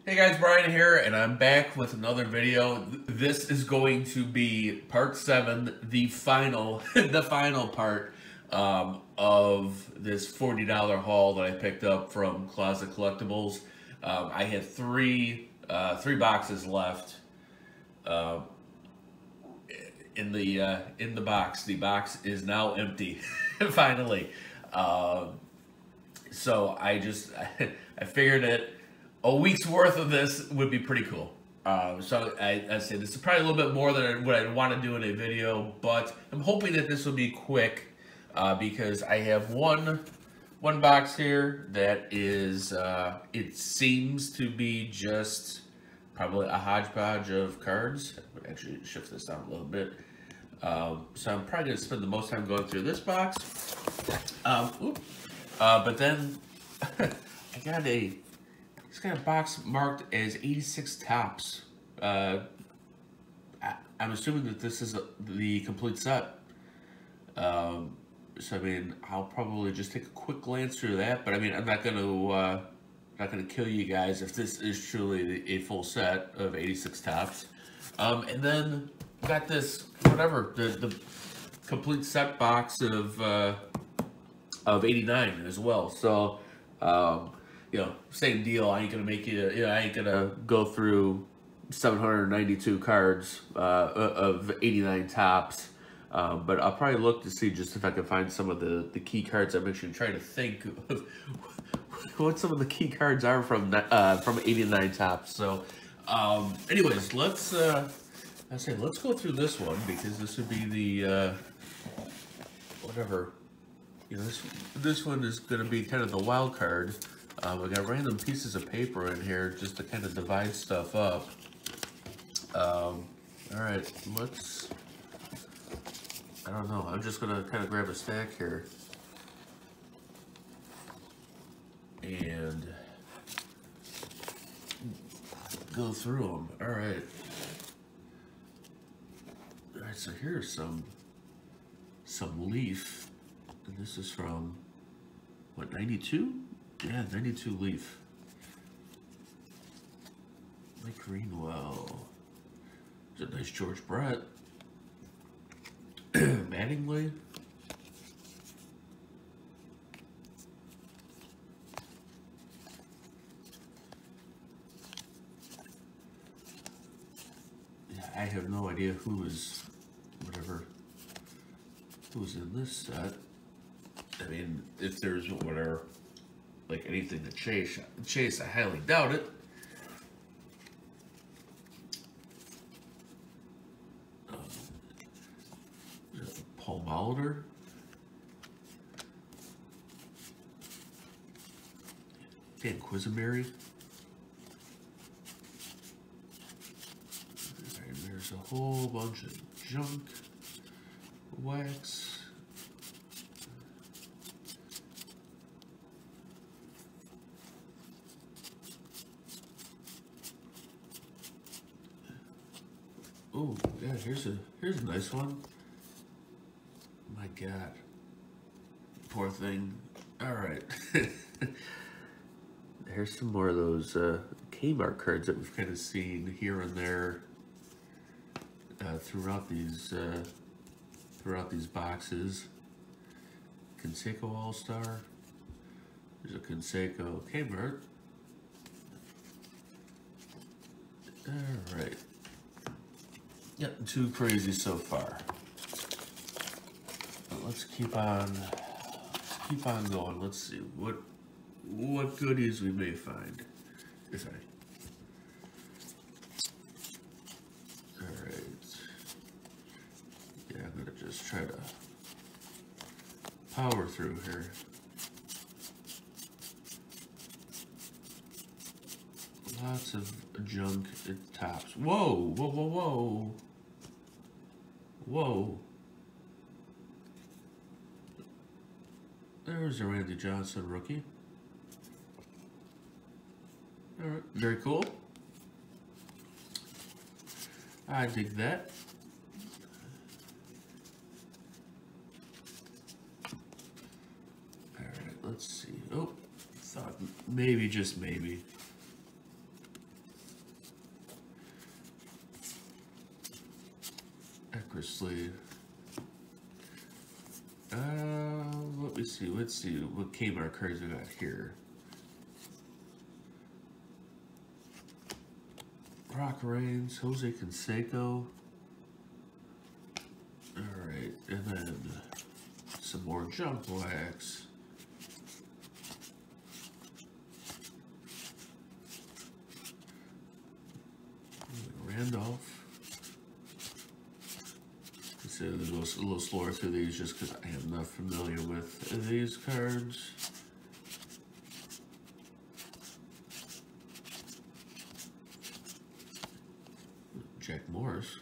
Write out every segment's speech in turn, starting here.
Hey guys, Brian here, and I'm back with another video. This is going to be part 7, the final, the final part of this $40 haul that I picked up from Closet Collectibles. I had three boxes left in the box. The box is now empty, finally. So I figured it. A week's worth of this would be pretty cool. So I say this is probably a little bit more than what I'd want to do in a video, but I'm hoping that this will be quick because I have one box here that is, it seems to be just probably a hodgepodge of cards. Actually, shift this down a little bit. So I'm probably going to spend the most time going through this box. But then I got it's got a box marked as 86 tops. I'm assuming that this is the complete set. So I mean, I'll probably just take a quick glance through that. But I mean, I'm not gonna kill you guys if this is truly a full set of 86 tops. And then got this whatever the complete set box of 89 as well. So. You know, same deal. I ain't gonna make you. You know, I ain't gonna go through 792 cards of 89 tops. But I'll probably look to see just if I can find some of the key cards. I'm actually trying to think of what some of the key cards are from 89 tops. So, anyways, let's go through this one because this would be the whatever. You know, this one is gonna be kind of the wild card. We got random pieces of paper in here just to kind of divide stuff up. All right, I don't know, I'm just gonna kind of grab a stack here and go through them. All right, so here's some Leaf, and this is from, what, 92? Yeah, 92 Leaf. Mike Greenwell. There's a nice George Brett. Mattingly. Yeah, I have no idea who was in this set. I mean, if there's whatever, like anything to chase, I highly doubt it. Paul Molitor. Dan Quisenberry. There's a whole bunch of junk. Wax. Oh, yeah, here's a nice one. My God. Poor thing. Alright. Here's some more of those Kmart cards that we've kind of seen here and there throughout these boxes. Conseco All-Star. There's a Conseco Kmart. Alright. Yep, too crazy so far. But let's keep on going. Let's see what goodies we may find, if any. All right. Yeah, I'm gonna just try to power through here. Lots of junk at tops. Whoa, whoa, whoa, whoa. Whoa. There's a Randy Johnson rookie. All right, very cool. I dig that. All right, let's see. Oh, thought maybe, just maybe, Sleeve. Let me see. Let's see what Kmart cards we got here. Rock Reigns, Jose Canseco. Alright, and then some more junk wax. Randolph. So a little slower through these just because I am not familiar with these cards. Jack Morris.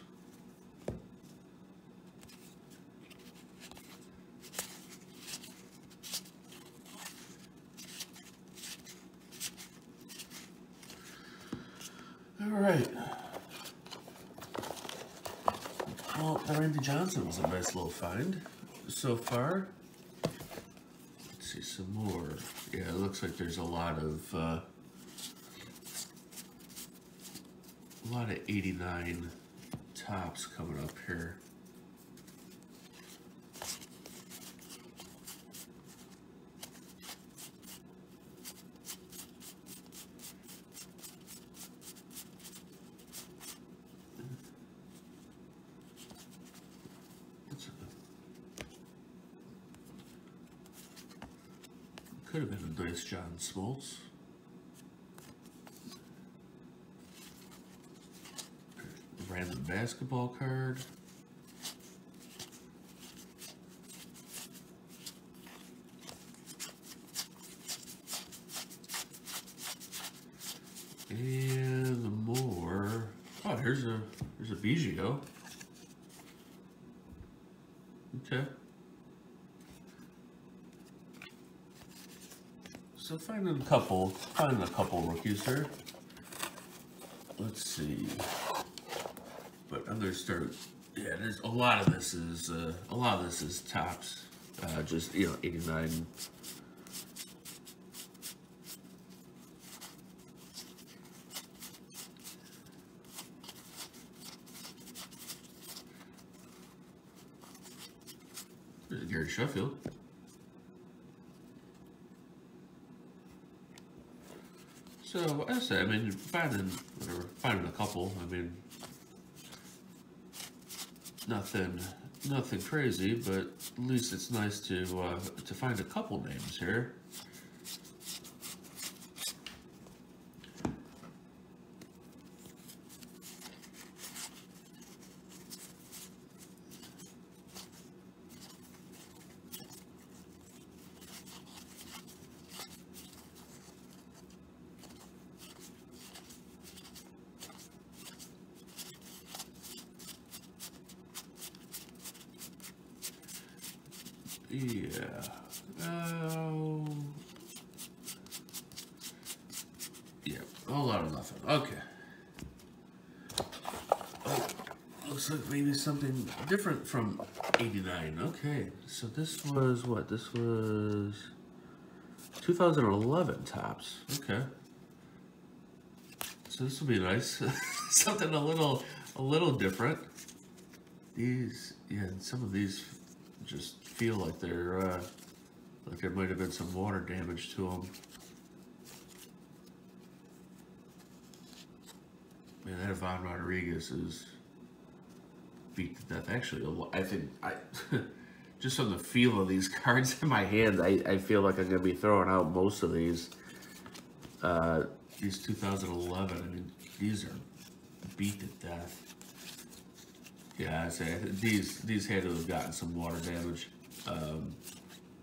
All right. Well, Randy Johnson was a nice little find so far. Let's see some more. Yeah, it looks like there's a lot of 89 tops coming up here. Could have been a nice John Smoltz. Random basketball card. And more. Oh, here's a Biggio. Okay. So finding a couple rookies here. Let's see. But I'm gonna start. Yeah, there's a lot of this is tops. Just 89. There's Gary Sheffield. So as I say, I mean, finding a couple. I mean, nothing crazy, but at least it's nice to find a couple names here. Yeah. Yeah, a whole lot of nothing. Okay. Oh, looks like maybe something different from 89. Okay, so this was what? This was 2011 tops. Okay. So this will be nice. Something a little different. These, yeah, some of these just feel like they're like there might have been some water damage to them. Man, that Ivan Rodriguez is beat to death. Actually, I think just from the feel of these cards in my hand, I feel like I'm gonna be throwing out most of these. These 2011. I mean, these are beat to death. Yeah, I'd say these had to have gotten some water damage.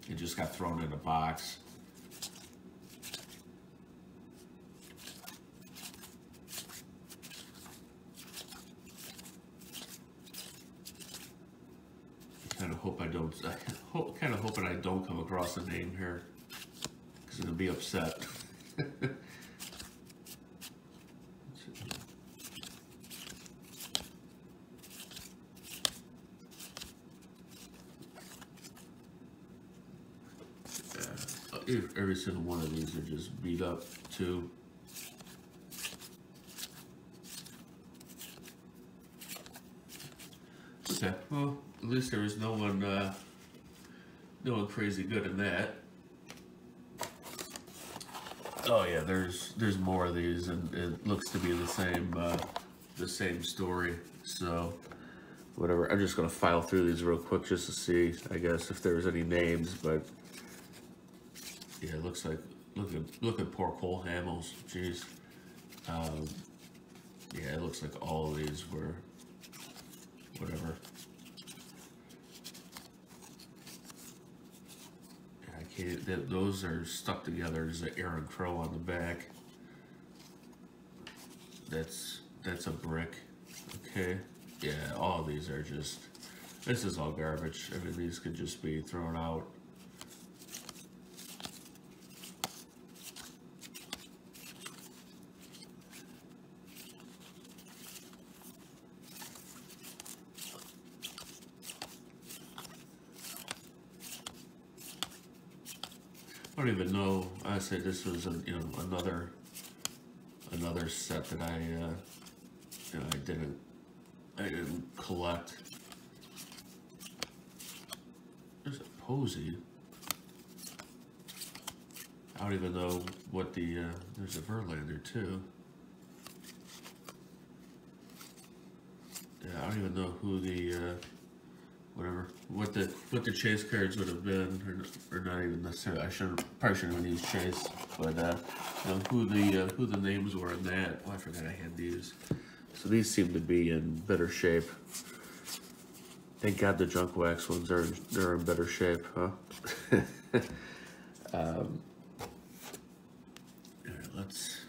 It just got thrown in a box. Kind of hope I don't. Kind of hoping I don't come across a name here, because I'm gonna be upset. Every single one of these are just beat up too. Okay. Well, at least there was no one crazy good in that. Oh yeah, there's more of these, and it looks to be the same story. So whatever. I'm just gonna file through these real quick just to see, I guess, if there's any names. But yeah, it looks like look at poor Cole Hamels. Jeez. Yeah, it looks like all of these were whatever. Yeah, I can't. Those are stuck together. There's an Aaron Crow on the back. That's a brick. Okay. Yeah, all of these are just. This is all garbage. I mean, these could just be thrown out. I don't even know. I said this was another set that I didn't collect. There's a Posey. I don't even know what the there's a Verlander too. Yeah, I don't even know who the what the chase cards would have been, or not even necessarily. Probably shouldn't even use chase, but who the names were in that. Oh, I forgot I had these. So these seem to be in better shape. Thank God the junk wax ones they're in better shape, huh? All right, let's.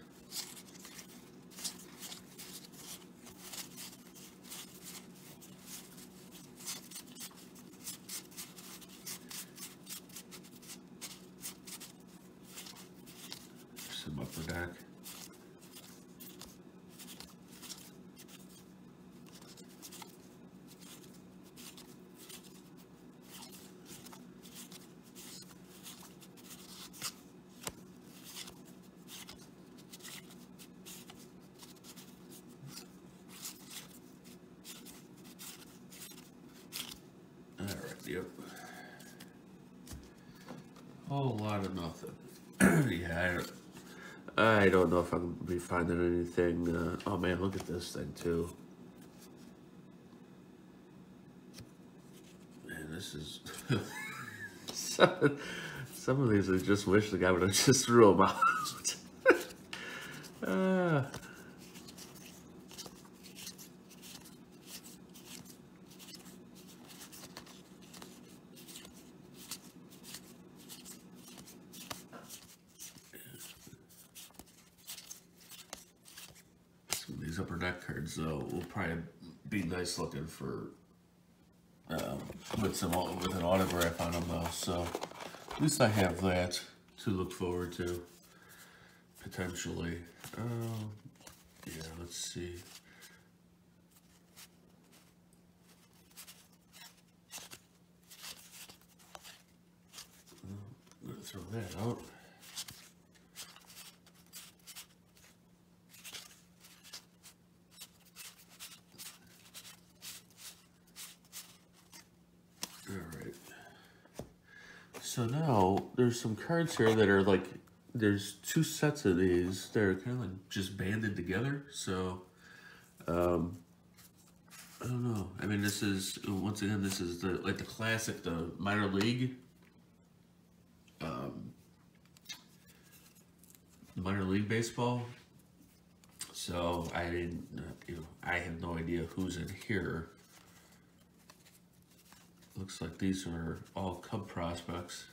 Some upper deck. All right, yep. Whole lot of nothing. Yeah, I don't know if I'm gonna be finding anything. Oh man, look at this thing too. Man, this is some of these I just wish the guy would have just threw them out. Some of these upper deck cards though will probably be nice looking for with an autograph on them though. So at least I have that to look forward to potentially. Yeah, let's see. I'm gonna throw that out. Alright. So now there's some cards here that are like, there's two sets of these. They're kind of like just banded together. So, I don't know. I mean, this is, once again, this is the classic, the minor league. Minor league baseball. So I didn't, I have no idea who's in here. Looks like these are all Cub prospects.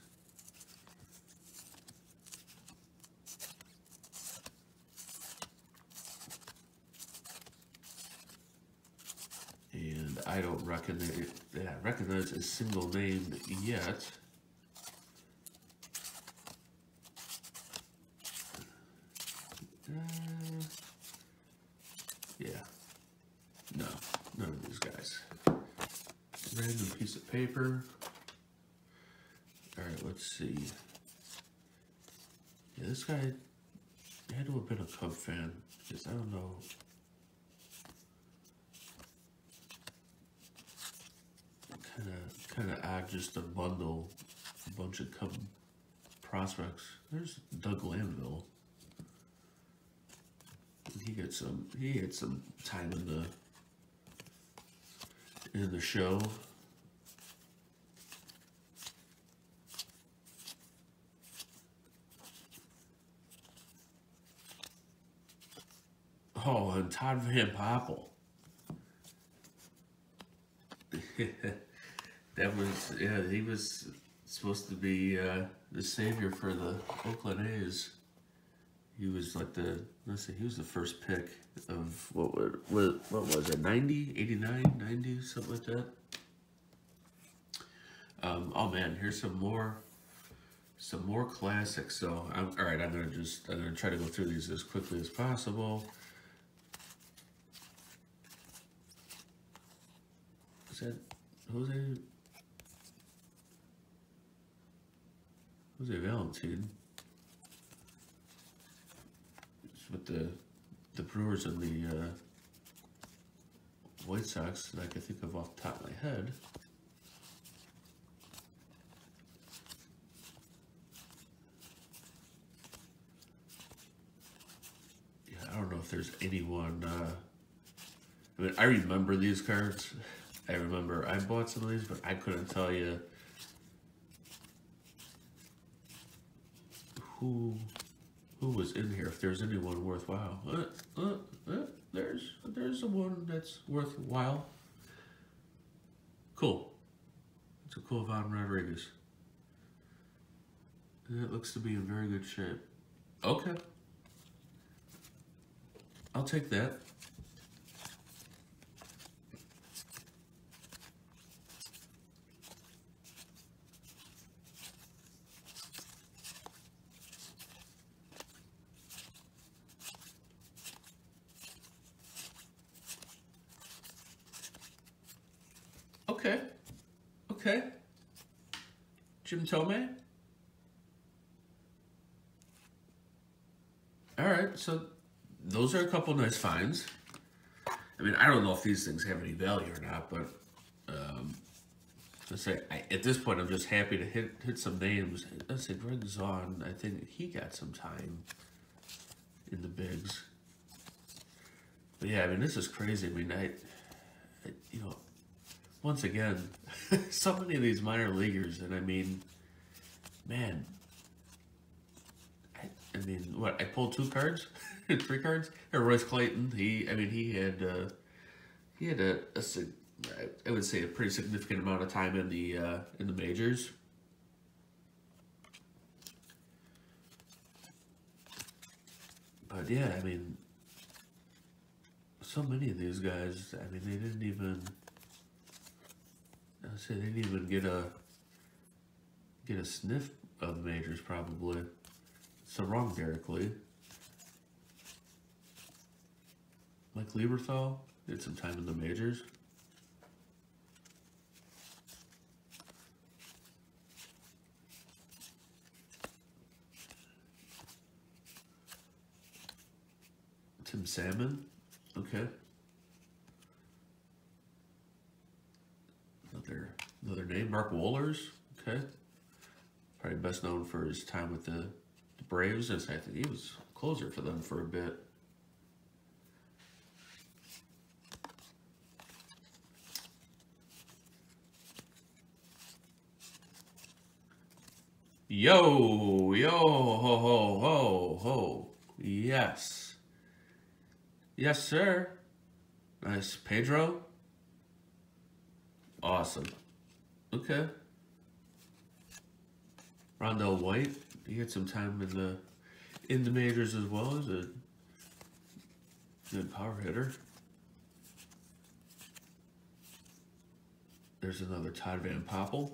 And I don't recognize a single name yet. Yeah. No, none of these guys. Random piece of paper. All right, let's see. Yeah, this guy had to have been a Cub fan, because I don't know. kind of odd just to bundle a bunch of prospects. There's Doug Lamville. He had some time in the show. Oh, and Todd Van Poppel. That was, yeah, he was supposed to be the savior for the Oakland A's. He was like he was the first pick of what was it, 90, 89, 90, something like that. Oh man, here's some more classics. So, all right, I'm gonna try to go through these as quickly as possible. Is that Jose Valentine? With the Brewers and the White Sox that I can think of off the top of my head. Yeah, I don't know if there's anyone. I mean, I remember these cards. I remember I bought some of these, but I couldn't tell you who was in here, if there's anyone worthwhile. There's the one that's worthwhile. Cool. It's a cool Von Rodriguez. And it looks to be in very good shape. Okay. I'll take that. Okay. Jim Tomei. All right, so those are a couple nice finds. I mean, I don't know if these things have any value or not, but let's say at this point, I'm just happy to hit some names. Let's say Greg Zahn. I think he got some time in the bigs. But yeah, I mean, this is crazy. I mean, I you know. Once again, so many of these minor leaguers, and I mean, man, I mean, what, I pulled 2 cards, 3 cards. Or Royce Clayton, he had a I would say a pretty significant amount of time in the majors. But yeah, I mean, so many of these guys, I mean, they didn't even. I say they didn't even get a sniff of the majors, probably. So wrong, Derek Lee. Mike Lieberthal did some time in the majors. Tim Salmon, okay. Another name, Mark Wohlers, okay. Probably best known for his time with the Braves, as I think he was a closer for them for a bit. Yo, ho, ho, ho. Yes. Yes, sir. Nice. Pedro. Awesome. Okay. Rondell White, he had some time in the majors as well. He's a good power hitter. There's another Todd Van Poppel.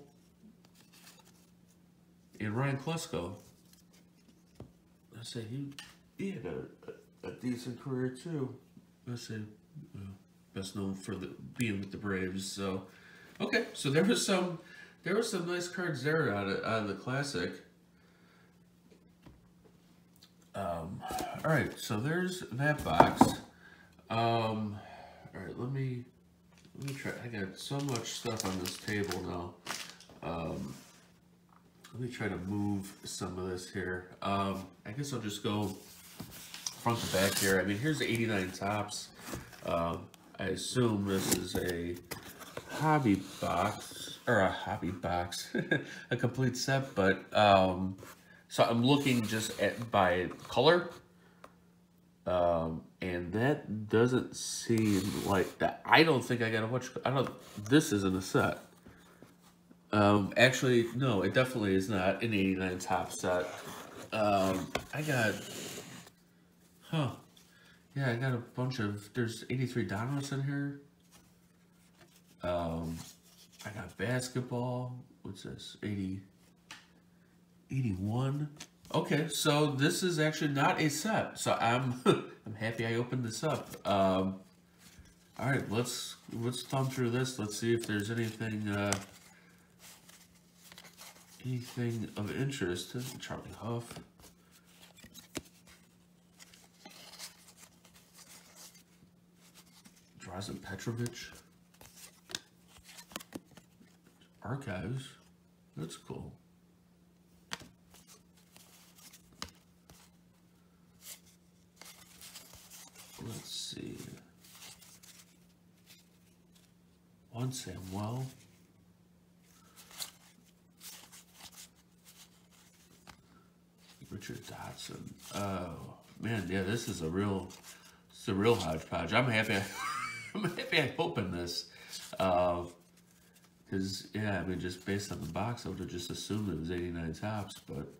And Ryan Klesko. I say he had a decent career too. I say best known for being with the Braves. So okay, so there was some nice cards there out of the classic. All right, so there's that box. All right, let me Let me try. I got so much stuff on this table now. Let me try to move some of this here. I guess I'll just go front to back here. I mean, here's the 89 tops. I assume this is a hobby box, or a hobby box, a complete set, but so I'm looking just at by color, and that doesn't seem like that. I don't think I got a much. I don't. This isn't a set. Actually, no, it definitely is not an 89 top set. I got, huh? Yeah, I got a bunch of. There's 83 Donuts in here. I got basketball. What's this? 80, 81. Okay, so this is actually not a set. So I'm I'm happy I opened this up. All right, let's thumb through this. Let's see if there's anything anything of interest. Charlie Huff. Drazen Petrovic. Archives. That's cool. Let's see. Juan Samuel. Richard Dotson. Oh man, yeah, this is a real hodgepodge. I'm happy. I'm happy I opened this. Because, yeah, I mean, just based on the box, I would have just assumed it was 89 tops, but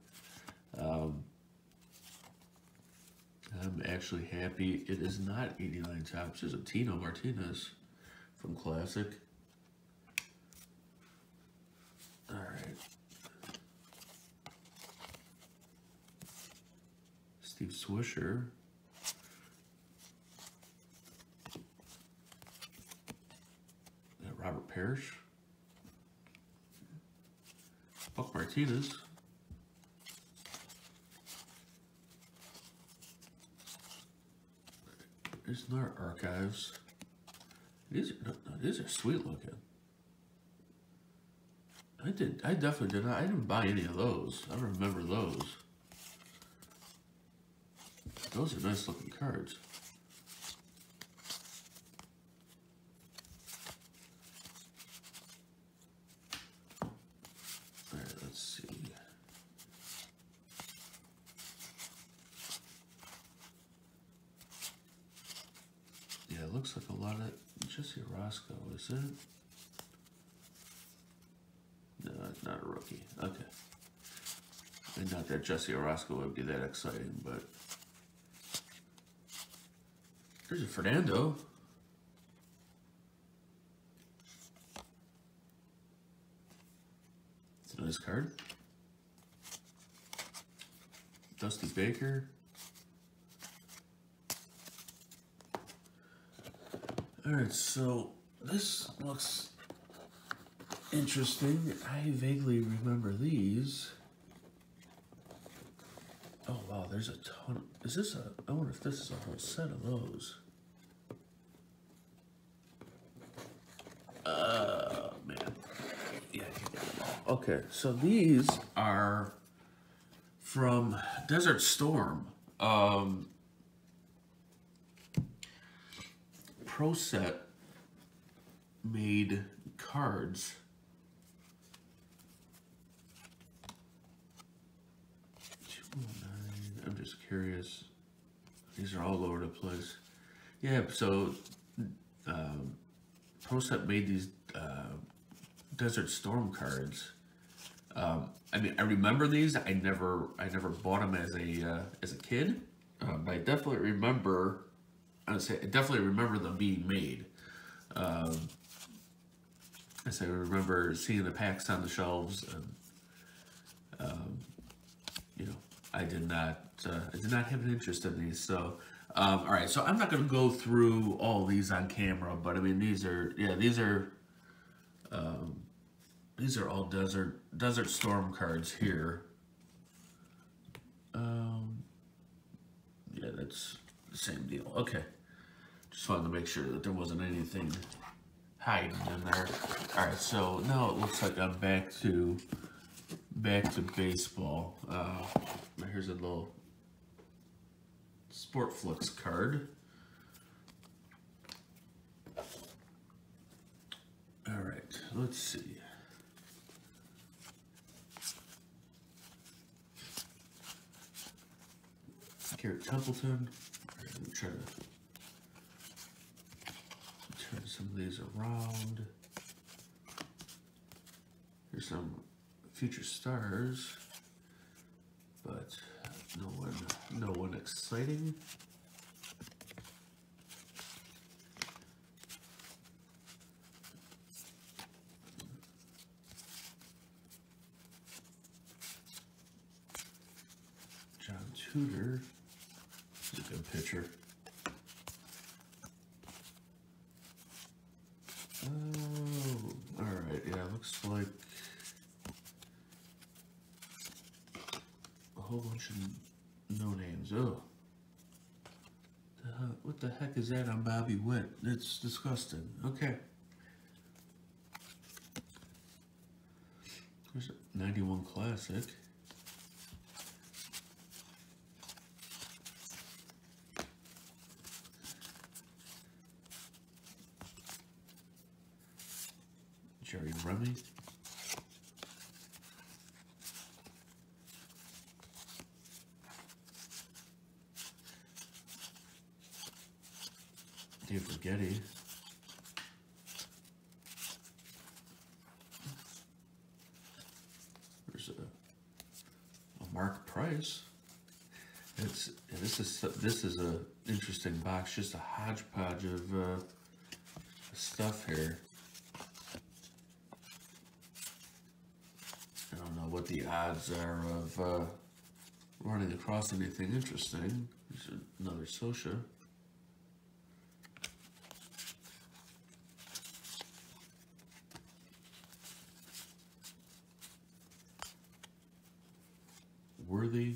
I'm actually happy it is not 89 tops. There's a Tino Martinez from Classic. All right. Steve Swisher. Robert Parrish. Buck Martinez. There's our archives. These are sweet looking. I definitely did not. I didn't buy any of those. I remember those. Those are nice looking cards. All right, let's see. Yeah, it looks like a lot of Jesse Roscoe, is it? No, it's not a rookie. Okay. And not that Jesse Orozco would be that exciting, but there's a Fernando. It's a nice card. Dusty Baker. All right, so this looks interesting. I vaguely remember these. Oh wow, there's a ton. Is this a? I wonder if this is a whole set of those. Man. Yeah, you got them all. Okay, so these are from Desert Storm. Pro Set made cards. I'm just curious. These are all over the place. Yeah, so Pro Set made these Desert Storm cards. I mean, I remember these. I never bought them as a kid, but I definitely remember. I definitely remember them being made. I remember seeing the packs on the shelves, and you know, I did not have an interest in these. So, all right. So I'm not going to go through all these on camera, but I mean, these are all Desert Storm cards here. Yeah, that's the same deal. Okay. Just wanted to make sure that there wasn't anything hiding in there. All right, so now it looks like I'm back to baseball. Here's a little Sport Flicks card. All right, let's see. Garrett Templeton. Let me try to turn some of these around. Here's some future stars, but no one exciting. John Tudor. He's a good pitcher. Oh, all right. Yeah, looks like a whole bunch of no names. Oh, what the heck is that on Bobby Witt? It's disgusting. Okay. There's a 91 Classic. Jerry Remy. Dave Rigetti. There's a Mark Price. This is a interesting box, just a hodgepodge of stuff here. I don't know what the odds are of running across anything interesting. There's another Sosha. Worthy.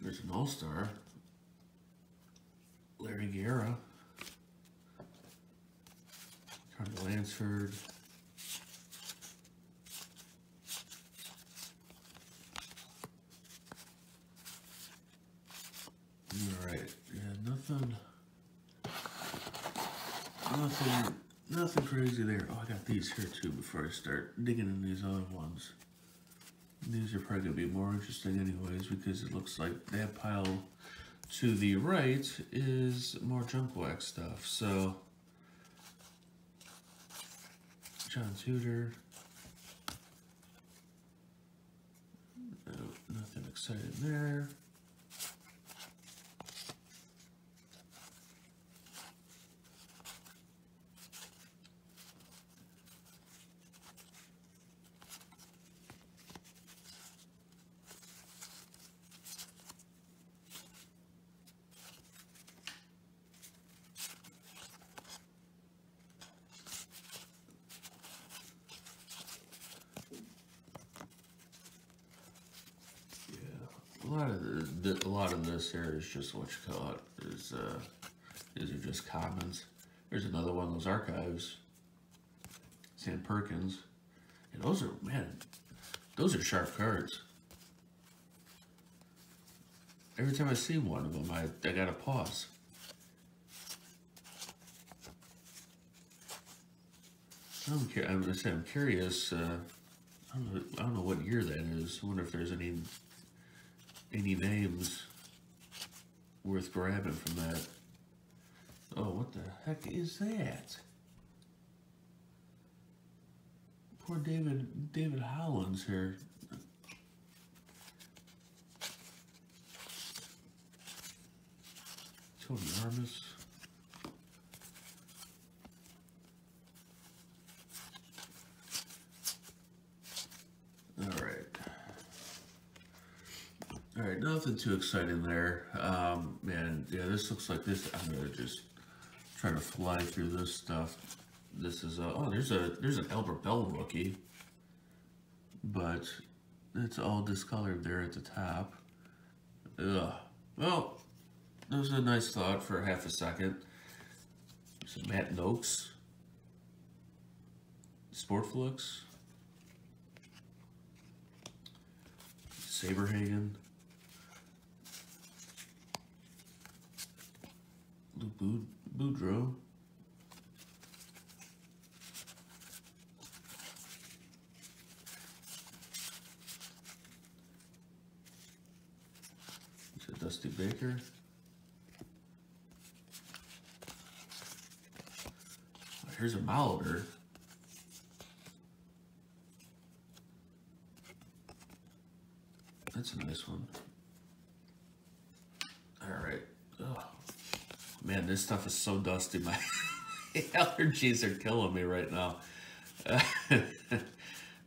There's an All-Star. Larry Guerra. Carter Lansford. Alright, yeah, nothing crazy there. Oh, I got these here too before I start digging in these other ones. These are probably going to be more interesting anyways, because it looks like that pile to the right is more junk wax stuff. So, John Tudor. No, nothing exciting there. A lot of this here is just what you call it. These are just commons. There's another one of those archives. Sam Perkins. And those are, man, those are sharp cards. Every time I see one of them, I gotta pause. I'm curious. I don't know what year that is. I wonder if there's any names worth grabbing from that. Oh, what the heck is that? Poor David Hollins here. Tony Armas. All right, nothing too exciting there. Man, yeah, this looks like this. I'm gonna just try to fly through this stuff. This is there's an Albert Bell rookie, but it's all discolored there at the top. Ugh. Well, that was a nice thought for half a second. Some Matt Noakes. Sportflix, Saberhagen, Boudreaux, Dusty Baker, here's a Molitor. That's a nice one. All right. Oh, man, this stuff is so dusty. My allergies are killing me right now.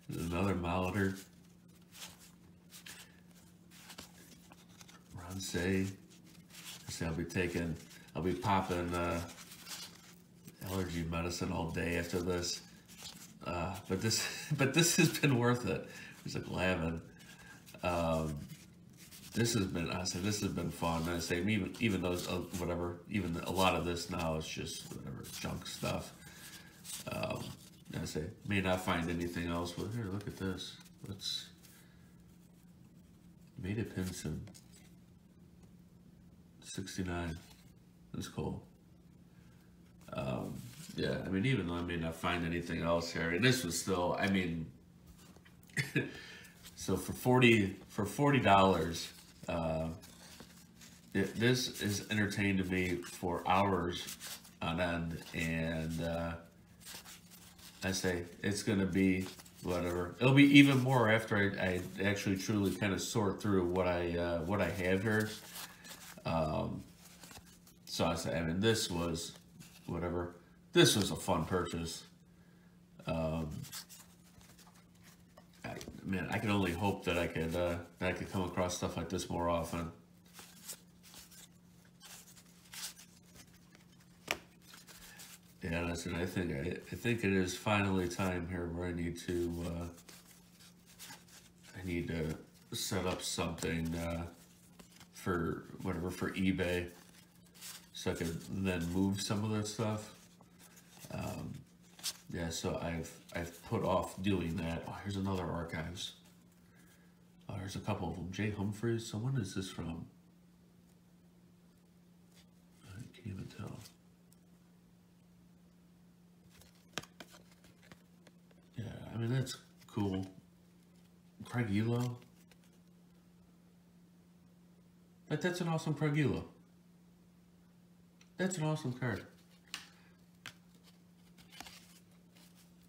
Another Molitor. Say I'll be popping allergy medicine all day after this. But this has been worth it. There's a Glavin. This has been fun. I say even those whatever, even a lot of this now is just whatever junk stuff. I say may not find anything else, but here, look at this. Let's made a Pinson. 69. That's cool. Yeah, I mean, even though I may not find anything else here, and this was still, I mean, so for $40, this is entertained me for hours on end, and I say it's gonna be whatever. It'll be even more after I actually truly kind of sort through what I have here. So I say, I mean, this was whatever. This was a fun purchase. Man, I can only hope that I could come across stuff like this more often. Yeah, that's it. I think it is finally time here where I need to set up something for whatever, for eBay, so I could then move some of that stuff. Yeah, so I've put off doing that. Oh, here's another Archives. Oh, there's a couple of them. Jay Humphreys. So when is this from? I can't even tell. Yeah, I mean, that's cool. Craig Elo. That's an awesome Craig Elo. That's an awesome card.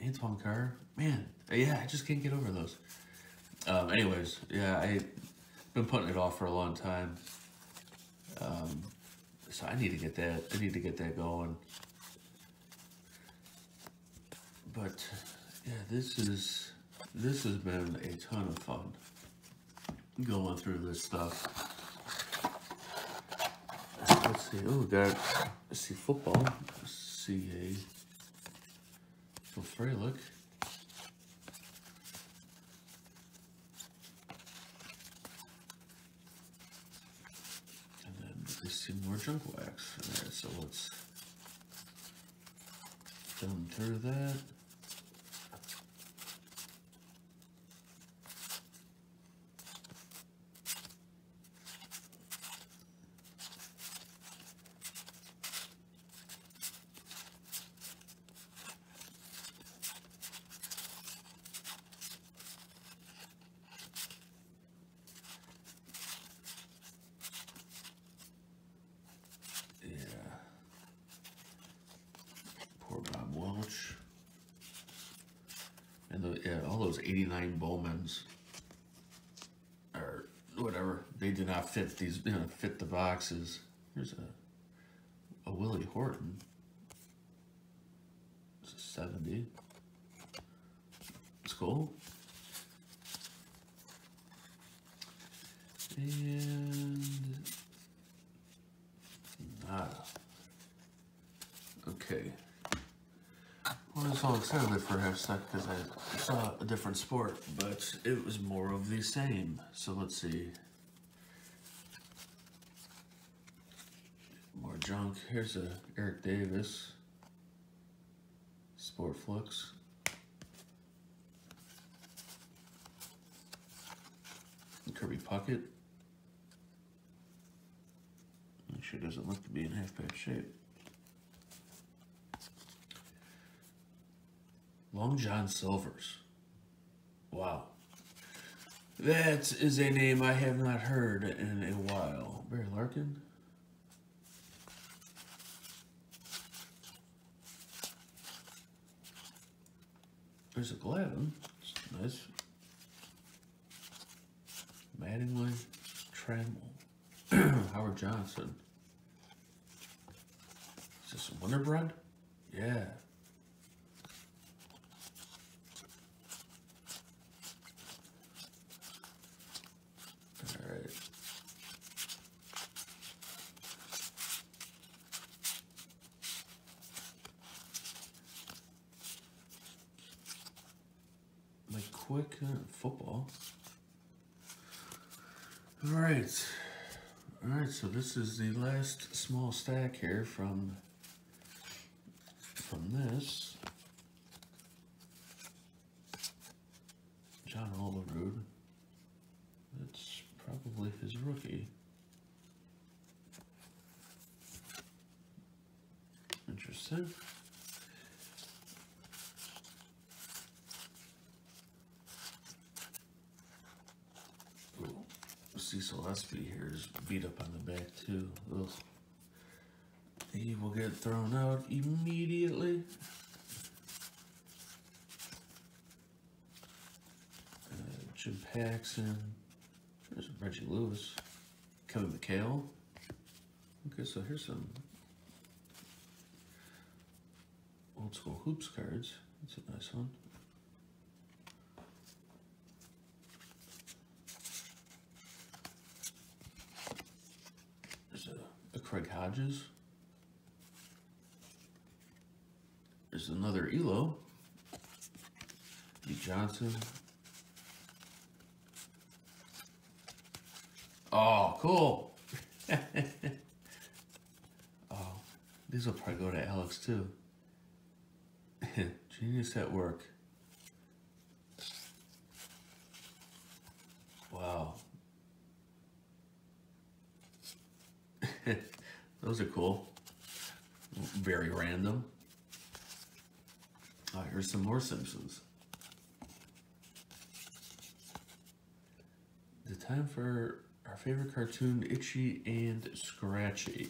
Antoine Carr, man, yeah, I just can't get over those. Anyways, yeah, I've been putting it off for a long time. So I need to get that. I need to get that going. But yeah, this has been a ton of fun going through this stuff. Let's see. Oh, we got, let's see, football. Let's see a Frelick. And then we see more junk wax. Alright, so let's thumb through that. Yeah, all those 89 Bowmans or whatever, they do not fit these, fit the boxes. Here's a Willie Horton. It's a 70. It's cool. And nada. Okay. I was all excited for half a sec because I saw a different sport, but it was more of the same. So let's see. More junk. Here's a Eric Davis Sportflix. Kirby Puckett. It sure doesn't look to be in half-patch shape. Long John Silver's. Wow. That is a name I have not heard in a while. Barry Larkin. There's a Glavin. Nice. Mattingly. Trammell. Howard Johnson. Is this Wonder Bread? Yeah. Alright. Like quick football. Alright. Alright, so this is the last small stack here from this. John Olerud. That's probably his rookie. Interesting. Ooh, Cecil Espy here is beat up on the back too. Ugh. He will get thrown out immediately. Jim Paxson. There's Reggie Lewis. Kevin McHale. Okay, so here's some old school hoops cards. That's a nice one. There's a Craig Hodges. There's another Elo. D. Johnson. Oh, cool. Oh, these will probably go to Alex too. Genius at work. Wow. Those are cool. Very random. Oh, here's some more Simpsons. The time for our favorite cartoon, Itchy and Scratchy.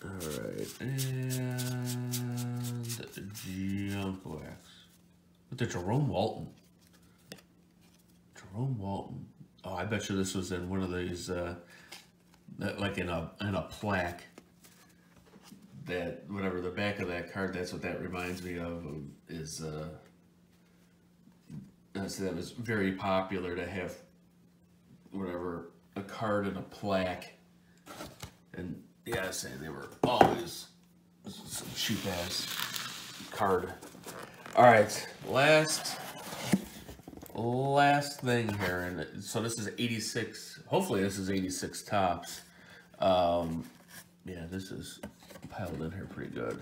Alright, and Junk Wax. With the Jerome Walton. Jerome Walton. Oh, I bet you this was in one of these, like in a plaque. That, whatever, the back of that card, that's what that reminds me of, is, so that was very popular to have, whatever, a card and a plaque. And, yeah, I was saying they were always some cheap-ass card. Alright, last thing here, and so this is 86, hopefully this is 86 tops. Yeah, this is piled in here pretty good.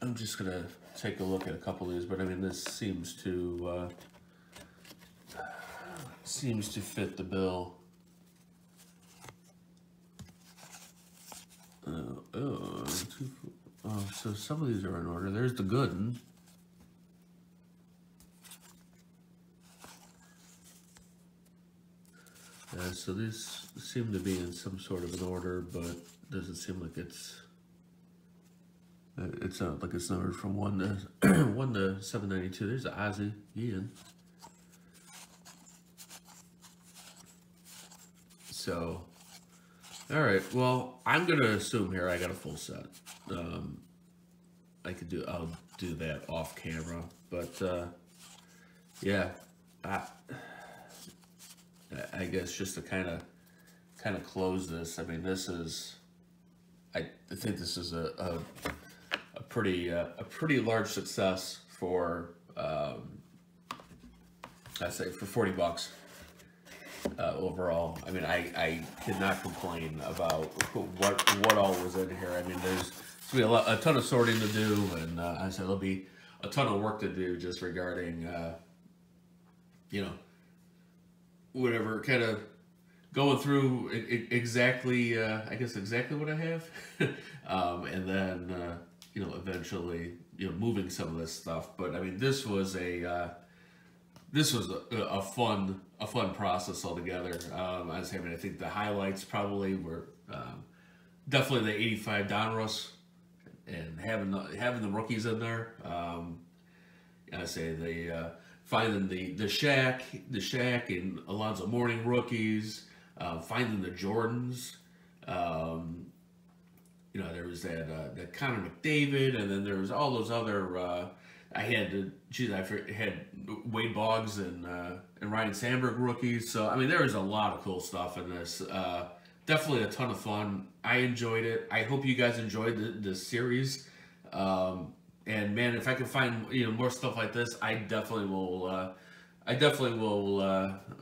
I'm just gonna take a look at a couple of these, but I mean, this seems to fit the bill. So some of these are in order. There's the Gooden. So these seem to be in some sort of an order, but doesn't seem like it's not like it's numbered from 1 to 1 to 792. There's the Ozzy Ian. So, all right. Well, I'm gonna assume here I got a full set. I'll do that off camera, but yeah, I guess just to kind of close this. I mean, this is, I think this is a pretty large success for I say for 40 bucks overall. I mean, I cannot complain about what all was in here. I mean, there's gonna be a ton of sorting to do, and I said there'll be a ton of work to do just regarding, you know, whatever kind of going through exactly, I guess exactly what I have, and then you know, eventually, you know, moving some of this stuff. But I mean, this was a fun process altogether. I was having, I think the highlights probably were definitely the 85 Donruss and having the rookies in there. I say the finding the Shaq and Alonzo Mourning rookies, finding the Jordans. You know, there was that Connor McDavid, and then there was all those other. I had had Wade Boggs and Ryan Sandberg rookies. So I mean, there was a lot of cool stuff in this. Definitely a ton of fun. I enjoyed it. I hope you guys enjoyed this series. And man, if I can find more stuff like this, I definitely will.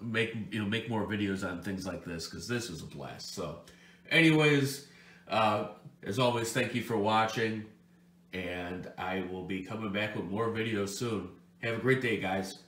Make more videos on things like this, because this was a blast. So, anyways, as always, thank you for watching. And I will be coming back with more videos soon. Have a great day, guys.